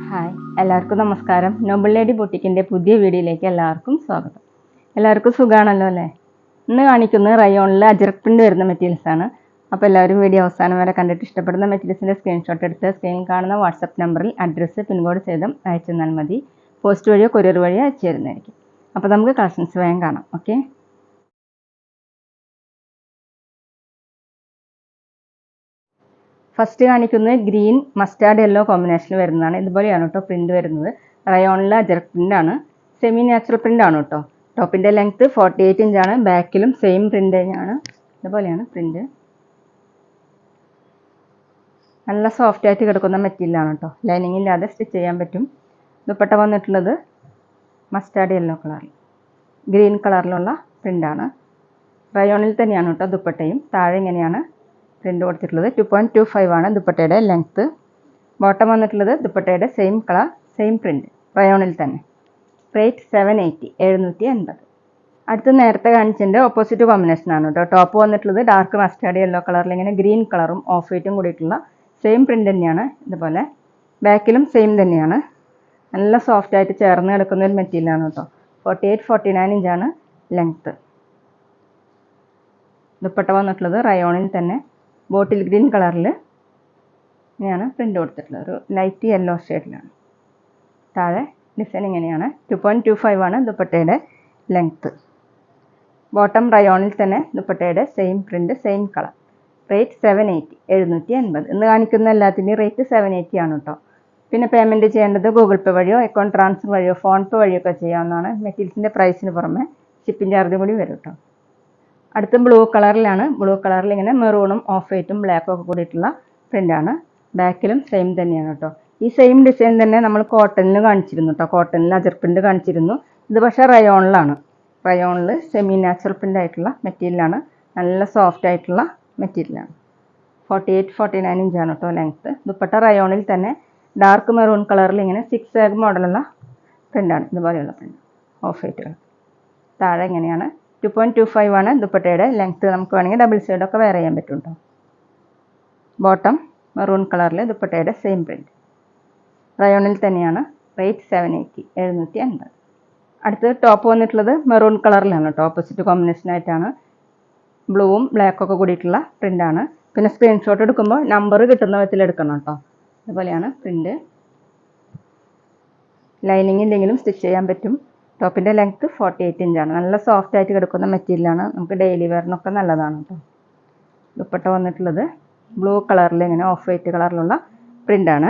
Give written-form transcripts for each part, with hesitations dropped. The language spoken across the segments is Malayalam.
ഹായ്, എല്ലാവർക്കും നമസ്കാരം. നോബിൾ ലേഡി ബൊട്ടിക്കിൻ്റെ പുതിയ വീഡിയോയിലേക്ക് എല്ലാവർക്കും സ്വാഗതം. എല്ലാവർക്കും സുഖമാണല്ലോ അല്ലേ? ഇന്ന് കാണിക്കുന്നത് റയോണിൽ അജ്രക് പ്രിൻ്റ് വരുന്ന മെറ്റീരിയൽസാണ്. അപ്പോൾ എല്ലാവരും വീഡിയോ അവസാനം വരെ കണ്ടിട്ട് ഇഷ്ടപ്പെടുന്ന മെറ്റീരിയൽസിൻ്റെ സ്ക്രീൻഷോട്ട് എടുത്ത് സ്ക്രീനിൽ കാണുന്ന വാട്സപ്പ് നമ്പറിൽ അഡ്രസ്സ് പിൻകോഡ് സഹിതം അയച്ചു തന്നാൽ മതി. പോസ്റ്റ് വഴിയോ കൊറിയർ വഴിയോ അയച്ചു തരുന്നതായിരിക്കും. അപ്പോൾ നമുക്ക് കളക്ഷൻസ് വേഗം കാണാം. ഓക്കെ, ഫസ്റ്റ് കാണിക്കുന്നത് ഗ്രീൻ മസ്റ്റാർഡ് യെല്ലോ കോമ്പിനേഷനിൽ വരുന്നതാണ്. ഇതുപോലെയാണ് കേട്ടോ പ്രിൻ്റ് വരുന്നത്. റയോണിലെ അജ്രക് പ്രിൻ്റ് ആണ്. സെമി നാച്ചുറൽ പ്രിൻ്റ് ആണ് കേട്ടോ. ടോപ്പിൻ്റെ ലെങ്ത്ത് 48 ഇഞ്ചാണ്. ബാക്കിലും സെയിം പ്രിൻ്റ് തന്നെയാണ്. ഇതുപോലെയാണ് പ്രിൻ്റ്. നല്ല സോഫ്റ്റ് ആയിട്ട് കിടക്കുന്ന മെറ്റീരിയലാണ് കേട്ടോ. ലൈനിങ് ഇല്ലാതെ സ്റ്റിച്ച് ചെയ്യാൻ പറ്റും. ദുപ്പട്ട വന്നിട്ടുള്ളത് മസ്റ്റാർഡ് യെല്ലോ കളറിൽ ഗ്രീൻ കളറിലുള്ള പ്രിൻ്റാണ്. റയോണിൽ തന്നെയാണ് കേട്ടോ ദുപ്പട്ടയും. താഴെ ഇങ്ങനെയാണ് പ്രിൻ്റ് കൊടുത്തിട്ടുള്ളത്. 2.25 ആണ് ദുപ്പട്ടയുടെ ലെങ്ത്ത്. ബോട്ടം വന്നിട്ടുള്ളത് ദുപ്പട്ടയുടെ സെയിം കളർ സെയിം പ്രിൻ്റ് റയോണിൽ തന്നെ. റേറ്റ് 780 780. അടുത്ത് നേരത്തെ കാണിച്ചതിൻ്റെ ഓപ്പോസിറ്റ് കോമ്പിനേഷനാണ് കേട്ടോ. ടോപ്പ് വന്നിട്ടുള്ളത് ഡാർക്ക് മസ്റ്റാർഡ് യെല്ലോ കളറിൽ ഇങ്ങനെ ഗ്രീൻ കളറും ഓഫ് വൈറ്റും കൂടിയിട്ടുള്ള സെയിം പ്രിൻ്റ് തന്നെയാണ്. ഇതുപോലെ ബാക്കിലും സെയിം തന്നെയാണ്. നല്ല സോഫ്റ്റ് ആയിട്ട് ചേർന്ന് കിടക്കുന്ന ഒരു മെറ്റീരിയലാണ് കേട്ടോ. 48-49 ഇഞ്ചാണ് ലെങ്ത്ത്. ദുപ്പട്ട വന്നിട്ടുള്ളത് റയോണിൽ തന്നെ ബോട്ടിൽ ഗ്രീൻ കളറിൽ ഇങ്ങനെയാണ് പ്രിൻ്റ് കൊടുത്തിട്ടുള്ളത്. ഒരു ലൈറ്റ് യെല്ലോ ഷെയ്ഡിലാണ്. താഴെ ഡിസൈൻ ഇങ്ങനെയാണ്. 2.25 ആണ് ദുപ്പട്ടയുടെ ലെങ്ത്ത്. ബോട്ടം റയോണിൽ തന്നെ ദുപ്പട്ടയുടെ same print same colour. Rate 780 780. ഇന്ന് കാണിക്കുന്ന എല്ലാത്തിൻ്റെയും റേറ്റ് 780 ആണ് കേട്ടോ. പിന്നെ പേയ്മെൻറ്റ് ചെയ്യേണ്ടത് ഗൂഗിൾ പേ വഴിയോ അക്കൗണ്ട് ട്രാൻസ്ഫർ വഴിയോ ഫോൺ പേ വഴിയോ ഒക്കെ ചെയ്യാവുന്നതാണ്. മെറ്റീരിയൽസിൻ്റെ പ്രൈസിന് പുറമെ ഷിപ്പിംഗ് ചാർജ് കൂടി വരും കേട്ടോ. അടുത്ത ബ്ലൂ കളറിലാണ്. ബ്ലൂ കളറിൽ ഇങ്ങനെ മെറൂണും ഓഫ് വൈറ്റും ബ്ലാക്കും ഒക്കെ കൂടിയിട്ടുള്ള പ്രിൻ്റാണ്. ബാക്കിലും സെയിം തന്നെയാണ് കേട്ടോ. ഈ സെയിം ഡിസൈൻ തന്നെ നമ്മൾ കോട്ടണിൽ കാണിച്ചിരുന്നു കേട്ടോ. കോട്ടണിൽ അജർ പ്രിൻ്റ് കാണിച്ചിരുന്നു. ഇത് പക്ഷേ റയോണിലാണ്. റയോണിൽ സെമി നാച്ചുറൽ പ്രിൻ്റ് ആയിട്ടുള്ള മെറ്റീരിയലാണ്. നല്ല സോഫ്റ്റ് ആയിട്ടുള്ള മെറ്റീരിയലാണ്. 48-49 ഇഞ്ചാണ് കേട്ടോ ലെങ്ത്ത്. ദുപ്പട്ട റയോണിൽ തന്നെ ഡാർക്ക് മെറൂൺ കളറിൽ ഇങ്ങനെ 6 ആഗ് മോഡലുള്ള പ്രിൻ്റാണ്. ഇതുപോലെയുള്ള പ്രിൻ്റ് ഓഫ് വൈറ്റുകൾ. താഴെ ഇങ്ങനെയാണ്. 2.25 ആണ് ദുപ്പട്ടയുടെ ലെങ്ത്ത്. നമുക്ക് വേണമെങ്കിൽ ഡബിൾ സൈഡൊക്കെ വെയർ ചെയ്യാൻ പറ്റും കേട്ടോ. ബോട്ടം മെറൂൺ കളറിൽ ദുപ്പട്ടയുടെ സെയിം പ്രിൻ്റ് റയോണിൽ തന്നെയാണ്. റേറ്റ് 780 780. അടുത്തത് ടോപ്പ് വന്നിട്ടുള്ളത് മെറൂൺ കളറിലാണ് കേട്ടോ. ഓപ്പോസിറ്റ് കോമ്പിനേഷനായിട്ടാണ്. ബ്ലൂവും ബ്ലാക്കൊക്കെ കൂടിയിട്ടുള്ള പ്രിൻ്റാണ്. പിന്നെ സ്ക്രീൻഷോട്ട് എടുക്കുമ്പോൾ നമ്പർ കിട്ടുന്ന വിധത്തിൽ എടുക്കണം കേട്ടോ. അതുപോലെയാണ് പ്രിൻ്റ്. ലൈനിങ് ഇല്ലെങ്കിലും സ്റ്റിച്ച് ചെയ്യാൻ പറ്റും. ടോപ്പിൻ്റെ ലെങ്ത്ത് 48 ഇഞ്ചാണ്. നല്ല സോഫ്റ്റ് ആയിട്ട് കിടക്കുന്ന മെറ്റീരിയലാണ്. നമുക്ക് ഡെയിലി വെയറിനൊക്കെ നല്ലതാണ് കേട്ടോ. ദുപ്പട്ട വന്നിട്ടുള്ളത് ബ്ലൂ കളറിൽ ഇങ്ങനെ ഓഫ് വൈറ്റ് കളറിലുള്ള പ്രിൻ്റാണ്.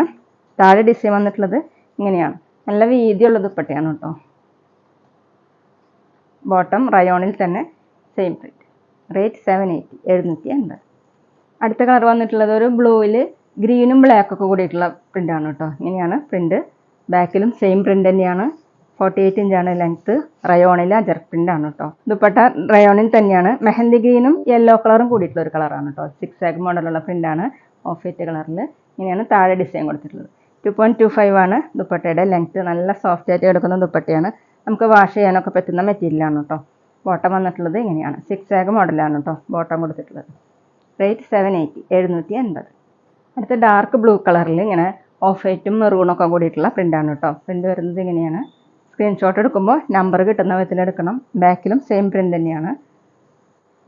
താഴെ ഡിസൈൻ വന്നിട്ടുള്ളത് ഇങ്ങനെയാണ്. നല്ല വീതിയുള്ള ദുപ്പട്ടയാണ് കേട്ടോ. ബോട്ടം റയോണിൽ തന്നെ സെയിം പ്രിൻ്റ്. റേറ്റ് 780 780. അടുത്ത കളർ വന്നിട്ടുള്ളത് ഒരു ബ്ലൂവിൽ ഗ്രീനും ബ്ലാക്കൊക്കെ കൂടിയിട്ടുള്ള പ്രിൻ്റാണ് കേട്ടോ. ഇങ്ങനെയാണ് പ്രിൻ്റ്. ബാക്കിലും സെയിം പ്രിൻ്റ് തന്നെയാണ്. 48 ഇഞ്ചാണ് ലെങ്ത്ത്. റയോണിൽ അജർ പ്രിൻ്റാണ് കേട്ടോ. ദുപ്പട്ട റയോണിൽ തന്നെയാണ്. മെഹന്തി ഗ്രീനും യെല്ലോ കളറും കൂടിയിട്ടുള്ള ഒരു കളറാണ് കേട്ടോ. 6 ആഗ് മോഡലുള്ള പ്രിൻ്റാണ് ഓഫ് വൈറ്റ് കളറിൽ. ഇങ്ങനെയാണ് താഴെ ഡിസൈൻ കൊടുത്തിട്ടുള്ളത്. 2.25 ആണ് ദുപ്പട്ടയുടെ ലെങ്ത്ത്. നല്ല സോഫ്റ്റ് ആയിട്ട് കിടക്കുന്ന ദുപ്പട്ടയാണ്. നമുക്ക് വാഷ് ചെയ്യാനൊക്കെ പറ്റുന്ന മെറ്റീരിയലാണ് കേട്ടോ. ബോട്ടം വന്നിട്ടുള്ളത് ഇങ്ങനെയാണ്. 6 ആഗ് മോഡലാണ് കേട്ടോ ബോട്ടം കൊടുത്തിട്ടുള്ളത്. റേറ്റ് 780 780. അടുത്ത ഡാർക്ക് ബ്ലൂ കളറിൽ ഇങ്ങനെ ഓഫ് വൈറ്റും മെറൂണൊക്കെ കൂടിയിട്ടുള്ള പ്രിൻ്റാണ് കേട്ടോ. പ്രിൻ്റ് വരുന്നത് ഇങ്ങനെയാണ്. സ്ക്രീൻഷോട്ട് എടുക്കുമ്പോൾ നമ്പർ കിട്ടുന്ന വിധത്തിൽ എടുക്കണം. ബാക്കിലും സെയിം പ്രിൻ്റ് തന്നെയാണ്.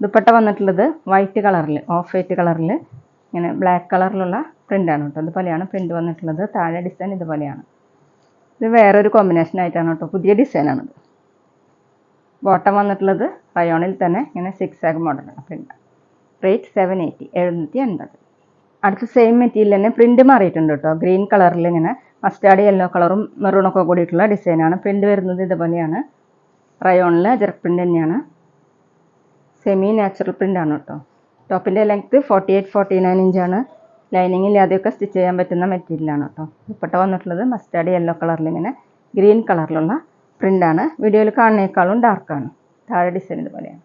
ദുപ്പട്ട വന്നിട്ടുള്ളത് വൈറ്റ് കളറിൽ ഓഫ് വൈറ്റ് കളറിൽ ഇങ്ങനെ ബ്ലാക്ക് കളറിലുള്ള പ്രിൻ്റാണ് കേട്ടോ. ഇതുപോലെയാണ് പ്രിൻ്റ് വന്നിട്ടുള്ളത്. താഴെ ഡിസൈൻ ഇതുപോലെയാണ്. ഇത് വേറൊരു കോമ്പിനേഷൻ ആയിട്ടാണ് കേട്ടോ. പുതിയ ഡിസൈനാണിത്. ബോട്ടം വന്നിട്ടുള്ളത് റയോണിൽ തന്നെ ഇങ്ങനെ 6 ആഗ് മോഡലാണ് പ്രിൻ്റ്. റേറ്റ് 780 780. അടുത്ത സെയിം മെറ്റീരിയൽ തന്നെ പ്രിൻ്റ് മാറിയിട്ടുണ്ട് കേട്ടോ. ഗ്രീൻ കളറിൽ ഇങ്ങനെ മസ്റ്റാർഡ് യെല്ലോ കളറും മെറൂണൊക്കെ കൂടിയിട്ടുള്ള ഡിസൈനാണ്. പ്രിൻ്റ് വരുന്നത് ഇതുപോലെയാണ്. റയോണിൽ അജർ പ്രിൻ്റ് തന്നെയാണ്. സെമി നാച്ചുറൽ പ്രിൻ്റാണ് കേട്ടോ. ടോപ്പിൻ്റെ ലെങ്ത്ത് 48-49 ഇഞ്ചാണ്. ലൈനിങ് ഇല്ലാതെയൊക്കെ സ്റ്റിച്ച് ചെയ്യാൻ പറ്റുന്ന മെറ്റീരിയലാണ് കേട്ടോ. ദുപ്പട്ട വന്നിട്ടുള്ളത് മസ്റ്റാർഡ് യെല്ലോ കളറിൽ ഇങ്ങനെ ഗ്രീൻ കളറിലുള്ള പ്രിൻ്റാണ്. വീഡിയോയിൽ കാണുന്നേക്കാളും ഡാർക്കാണ്. താഴെ ഡിസൈൻ ഇതുപോലെയാണ്.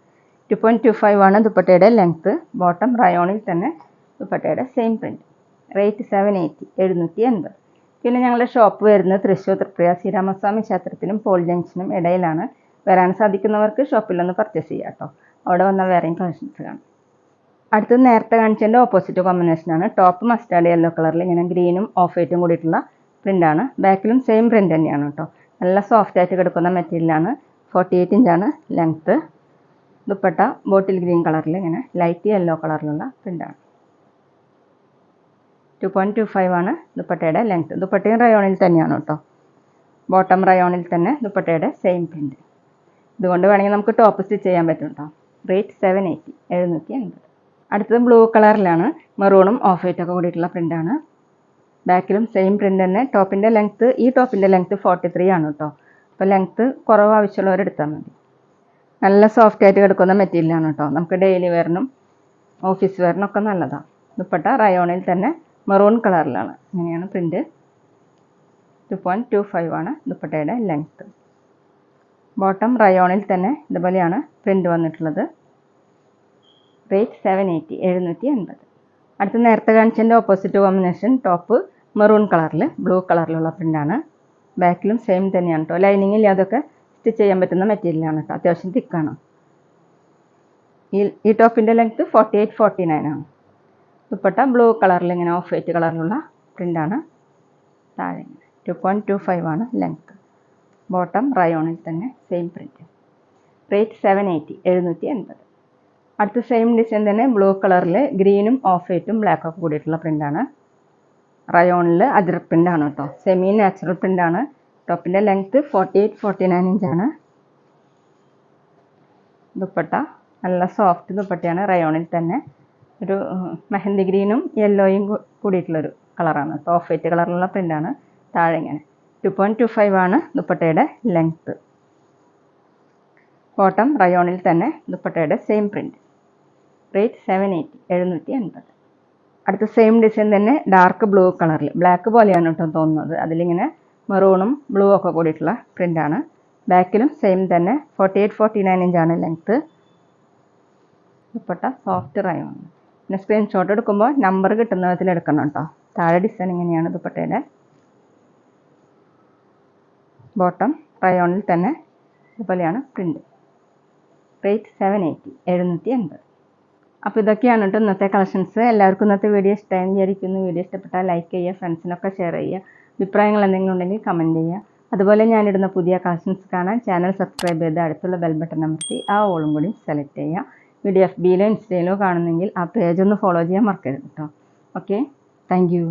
2.25 ആണ് ദുപ്പട്ടയുടെ ലെങ്ത്ത്. ബോട്ടം റയോണിൽ തന്നെ ദുപ്പട്ടയുടെ സെയിം പ്രിൻ്റ്. റേറ്റ് 780 780. പിന്നെ ഞങ്ങളുടെ ഷോപ്പ് വരുന്നത് തൃശ്ശൂർ തൃപ്രിയ ശ്രീരാമസ്വാമി ക്ഷേത്രത്തിനും പോൾ ജംഗ്ഷനും ഇടയിലാണ്. വരാൻ സാധിക്കുന്നവർക്ക് ഷോപ്പിലൊന്ന് പർച്ചേസ് ചെയ്യാം കേട്ടോ. അവിടെ വന്നാൽ വേറെയും കളക്ഷൻസ് കാണാം. അടുത്തത് നേരത്തെ കാണിച്ചതിൻ്റെ ഓപ്പോസിറ്റ് കോമ്പിനേഷനാണ്. ടോപ്പ് മസ്റ്റാർഡ് യെല്ലോ കളറിൽ ഇങ്ങനെ ഗ്രീനും ഓഫ് വൈറ്റും കൂടിയിട്ടുള്ള പ്രിൻ്റാണ്. ബാക്കിലും സെയിം പ്രിൻ്റ് തന്നെയാണ് കേട്ടോ. നല്ല സോഫ്റ്റ് ആയിട്ട് കിടക്കുന്ന മെറ്റീരിയലാണ്. 48 ഇഞ്ചാണ് ലെങ്ത്ത്. ദുപ്പട്ട ബോട്ടിൽ ഗ്രീൻ കളറിൽ ഇങ്ങനെ ലൈറ്റ് യെല്ലോ കളറിലുള്ള പ്രിൻ്റാണ്. 2.25 ആണ് ദുപ്പട്ടയുടെ ലെങ്ത്ത്. ദുപ്പട്ടയും റയോണിൽ തന്നെയാണ് കേട്ടോ. ബോട്ടം റയോണിൽ തന്നെ ദുപ്പട്ടയുടെ സെയിം പ്രിൻ്റ്. ഇതുകൊണ്ട് വേണമെങ്കിൽ നമുക്ക് ടോപ്പ് സ്റ്റിച്ച് ചെയ്യാൻ പറ്റും കേട്ടോ. റേറ്റ് 780 780. അടുത്തത് ബ്ലൂ കളറിലാണ്. മെറൂണും ഓഫ് വൈറ്റൊക്കെ കൂടിയിട്ടുള്ള പ്രിൻ്റാണ്. ബാക്കിലും സെയിം പ്രിൻ്റ് തന്നെ. ടോപ്പിൻ്റെ ലെങ്ത്ത് ഈ ടോപ്പിൻ്റെ ലെങ്ത്ത് 43 ആണ് കേട്ടോ. അപ്പോൾ ലെങ്ത്ത് കുറവ് ആവശ്യമുള്ളവർ എടുത്താൽ മതി. നല്ല സോഫ്റ്റ് ആയിട്ട് കിടക്കുന്ന മെറ്റീരിയലാണ് കേട്ടോ. നമുക്ക് ഡെയിലി വെയറിനും ഓഫീസ് വെയറിനൊക്കെ നല്ലതാണ്. ദുപ്പട്ട റയോണിൽ തന്നെ മെറൂൺ കളറിലാണ്. ഇങ്ങനെയാണ് പ്രിൻ്റ്. 2.25 ആണ് ദുപ്പട്ടയുടെ ലെങ്ത്ത്. ബോട്ടം റയോണിൽ തന്നെ ഇതുപോലെയാണ് പ്രിൻ്റ് വന്നിട്ടുള്ളത്. റേറ്റ് 780 780. അടുത്ത നേരത്തെ കാണിച്ചതിൻ്റെ ഓപ്പോസിറ്റ് കോമ്പിനേഷൻ ടോപ്പ് മെറൂൺ കളറിൽ ബ്ലൂ കളറിലുള്ള പ്രിൻ്റാണ്. ബാക്കിലും സെയിം തന്നെയാണ് കേട്ടോ. ലൈനിങ് ഇല്ലാതൊക്കെ സ്റ്റിച്ച് ചെയ്യാൻ പറ്റുന്ന മെറ്റീരിയലാണ് കേട്ടോ. അത്യാവശ്യം തിക്കാണ്. ഈ ടോപ്പിൻ്റെ ലെങ്ത്ത് 48 49 ആണ്. ദുപ്പട്ട ബ്ലൂ കളറിൽ ഇങ്ങനെ ഓഫ് വൈറ്റ് കളറിലുള്ള പ്രിൻ്റാണ്. താഴെ 2.25 ആണ് ലെങ്ത്ത്. ബോട്ടം റയോണിൽ തന്നെ സെയിം പ്രിൻ്റ്. റേറ്റ് 780 780. അടുത്ത സെയിം ഡിസൈൻ തന്നെ ബ്ലൂ കളറിൽ ഗ്രീനും ഓഫ് വൈറ്റും ബ്ലാക്കൊക്കെ കൂടിയിട്ടുള്ള പ്രിൻ്റാണ്. റയോണിൽ അജ്രക് പ്രിൻ്റാണ് കേട്ടോ. സെമി നാച്ചുറൽ പ്രിൻ്റാണ്. ടോപ്പിൻ്റെ ലെങ്ത്ത് 48 49 ഇഞ്ചാണ്. ദുപ്പട്ട നല്ല സോഫ്റ്റ് ദുപ്പട്ടയാണ്. റയോണിൽ തന്നെ ഒരു മെഹന്തി ഗ്രീനും യെല്ലോയും കൂടിയിട്ടുള്ളൊരു കളറാണ്. ഓഫ് വൈറ്റ് കളറിലുള്ള പ്രിൻ്റാണ്. താഴെ ഇങ്ങനെ 2.25 ആണ് ദുപ്പട്ടയുടെ ലെങ്ത്ത്. ബോട്ടം റയോണിൽ തന്നെ ദുപ്പട്ടയുടെ സെയിം പ്രിൻ്റ്. റേറ്റ് 780 780. അടുത്ത സെയിം ഡിസൈൻ തന്നെ ഡാർക്ക് ബ്ലൂ കളറിൽ ബ്ലാക്ക് പോലെയാണ് കേട്ടോ തോന്നുന്നത്. അതിലിങ്ങനെ മെറൂണും ബ്ലൂ ഒക്കെ കൂടിയിട്ടുള്ള പ്രിൻ്റാണ്. ബാക്കിലും സെയിം തന്നെ 48 49 ഇഞ്ചാണ് ലെങ്ത്ത്. Dupatta soft rayon. പിന്നെ സ്ക്രീൻഷോട്ട് എടുക്കുമ്പോൾ നമ്പർ കിട്ടുന്ന വിധത്തിൽ എടുക്കണം കേട്ടോ. താഴെ ഡിസൈൻ ഇങ്ങനെയാണ് ദുപ്പട്ടയുടെ. ബോട്ടം റയോണിൽ തന്നെ ഇതുപോലെയാണ് പ്രിൻ്റ്. റേറ്റ് 780 780. അപ്പോൾ ഇതൊക്കെയാണ് കേട്ടോ ഇന്നത്തെ കളക്ഷൻസ്. എല്ലാവർക്കും ഇന്നത്തെ വീഡിയോ ഇഷ്ടമായി വിചാരിക്കുന്നു. വീഡിയോ ഇഷ്ടപ്പെട്ടാൽ ലൈക്ക് ചെയ്യുക, ഫ്രണ്ട്സിനൊക്കെ ഷെയർ ചെയ്യുക. അഭിപ്രായങ്ങൾ എന്തെങ്കിലും ഉണ്ടെങ്കിൽ കമൻറ്റ് ചെയ്യുക. അതുപോലെ ഞാനിടുന്ന പുതിയ കളക്ഷൻസ് കാണാൻ ചാനൽ സബ്സ്ക്രൈബ് ചെയ്ത് അടുത്തുള്ള ബെൽ ബട്ടൺ അമർത്തി ആ ഓളും കൂടി സെലക്ട് ചെയ്യുക. വീഡിയോ FBയിലോ ഇൻസ്റ്റയിലോ കാണുന്നെങ്കിൽ ആ പേജ് ഒന്ന് ഫോളോ ചെയ്യാൻ മറക്കരുത് കേട്ടോ. Okay, thank you.